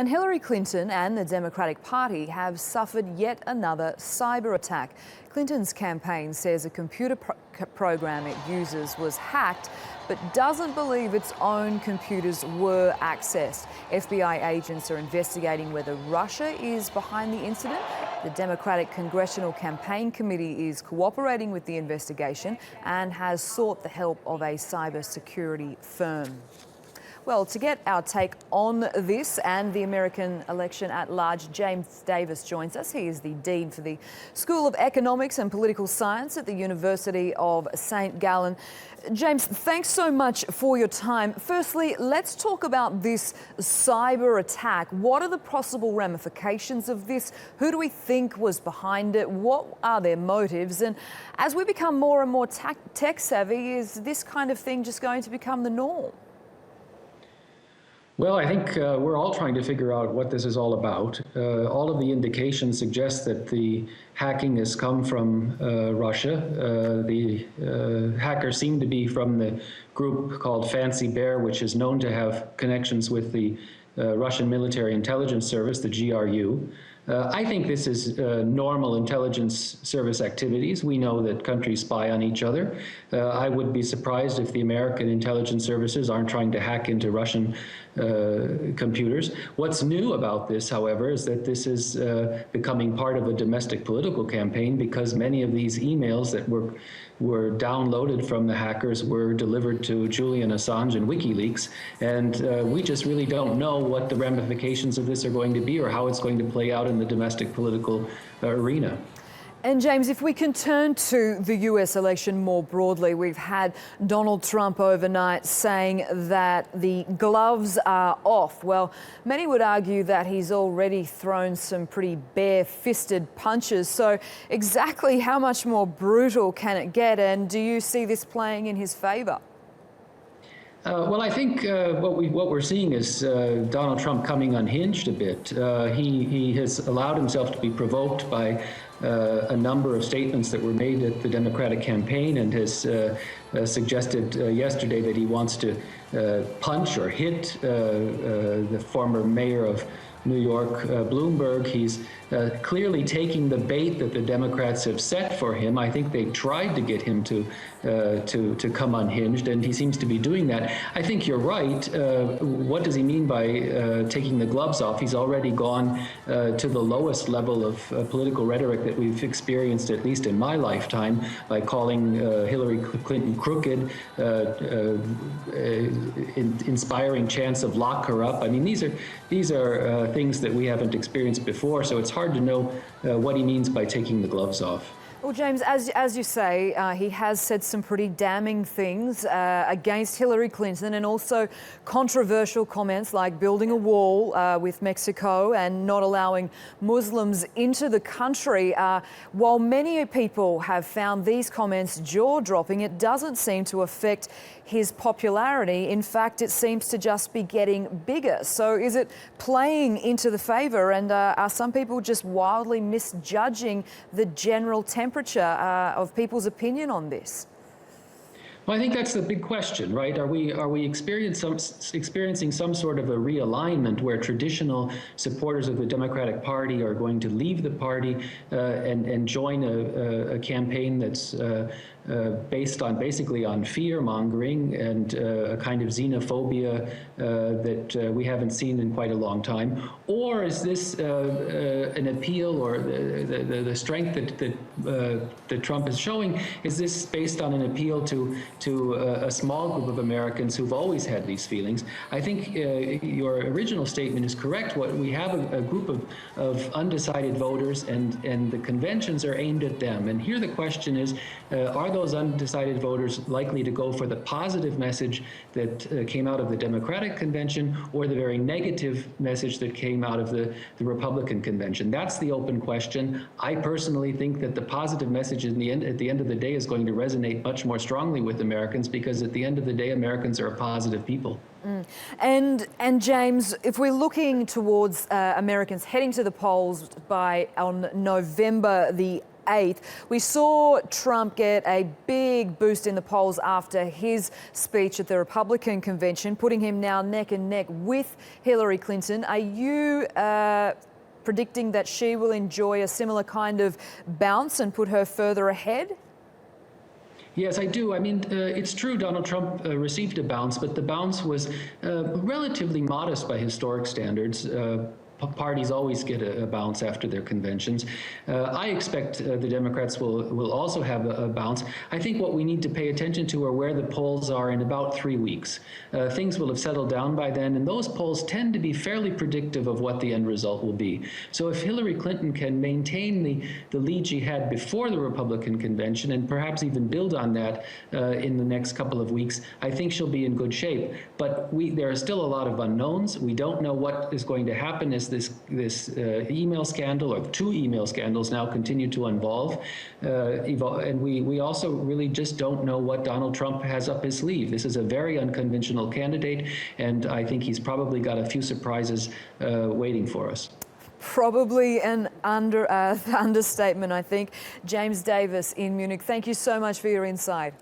And Hillary Clinton and the Democratic Party have suffered yet another cyber attack. Clinton's campaign says a computer program it uses was hacked, but doesn't believe its own computers were accessed. FBI agents are investigating whether Russia is behind the incident. The Democratic Congressional Campaign Committee is cooperating with the investigation and has sought the help of a cybersecurity firm. Well, to get our take on this and the American election at large, James Davis joins us. He is the Dean for the School of Economics and Political Science at the University of St. Gallen. James, thanks so much for your time. Firstly, let's talk about this cyber attack. What are the possible ramifications of this? Who do we think was behind it? What are their motives? And as we become more and more tech savvy, is this kind of thing just going to become the norm? Well, I think we're all trying to figure out what this is all about. All of the indications suggest that the hacking has come from Russia. The hackers seem to be from the group called Fancy Bear, which is known to have connections with the Russian Military Intelligence Service, the GRU. I think this is normal intelligence service activities. We know that countries spy on each other. I would be surprised if the American intelligence services aren't trying to hack into Russian computers. What's new about this, however, is that this is becoming part of a domestic political campaign, because many of these emails that were downloaded from the hackers were delivered to Julian Assange and WikiLeaks, and we just really don't know what the ramifications of this are going to be or how it's going to play out in the domestic political arena. And James, if we can turn to the US election more broadly, we've had Donald Trump overnight saying that the gloves are off. Well, many would argue that he's already thrown some pretty bare-fisted punches. So exactly how much more brutal can it get? And do you see this playing in his favour? Well, I think what we're seeing is Donald Trump coming unhinged a bit. He has allowed himself to be provoked by a number of statements that were made at the Democratic campaign, and has suggested yesterday that he wants to punch or hit the former mayor of New York, Bloomberg. He's clearly taking the bait that the Democrats have set for him. I think they tried to get him to come unhinged, and he seems to be doing that. I think you're right. What does he mean by taking the gloves off? He's already gone to the lowest level of political rhetoric that we've experienced, at least in my lifetime, by calling Hillary Clinton crooked, inspiring chants of "lock her up." I mean, these are things that we haven't experienced before, so it's hard to know what he means by taking the gloves off. Well, James, as you say, he has said some pretty damning things against Hillary Clinton, and also controversial comments like building a wall with Mexico and not allowing Muslims into the country. While many people have found these comments jaw-dropping, it doesn't seem to affect his popularity. In fact, it seems to just be getting bigger. So is it playing into the favour, and are some people just wildly misjudging the general temperature of people's opinion on this? Well, I think that's the big question, right? Are we experiencing some sort of a realignment where traditional supporters of the Democratic Party are going to leave the party and join a campaign that's based on basically on fear-mongering and a kind of xenophobia that we haven't seen in quite a long time? Or is this an appeal, or the strength that Trump is showing, is this based on an appeal to a small group of Americans who've always had these feelings? I think your original statement is correct. What we have a group of undecided voters, and the conventions are aimed at them. And here the question is, are those undecided voters likely to go for the positive message that came out of the Democratic convention, or the very negative message that came out of the Republican convention? That's the open question. I personally think that the positive message at the end of the day is going to resonate much more strongly with Americans, because at the end of the day, Americans are a positive people. And James, if we're looking towards Americans heading to the polls on November the 8th. We saw Trump get a big boost in the polls after his speech at the Republican convention, putting him now neck and neck with Hillary Clinton. Are you predicting that she will enjoy a similar kind of bounce and put her further ahead? Yes, I do. I mean, it's true Donald Trump received a bounce, but the bounce was relatively modest by historic standards. Parties always get a bounce after their conventions. I expect the Democrats will also have a bounce. I think what we need to pay attention to are where the polls are in about 3 weeks. Things will have settled down by then, and those polls tend to be fairly predictive of what the end result will be. So if Hillary Clinton can maintain the lead she had before the Republican convention and perhaps even build on that in the next couple of weeks, I think she'll be in good shape. But there are still a lot of unknowns. We don't know what is going to happen as this email scandal, or 2 email scandals now continue to evolve. And we also really just don't know what Donald Trump has up his sleeve. This is a very unconventional candidate, and I think he's probably got a few surprises waiting for us. Probably an understatement, I think. James Davis in Munich, thank you so much for your insight.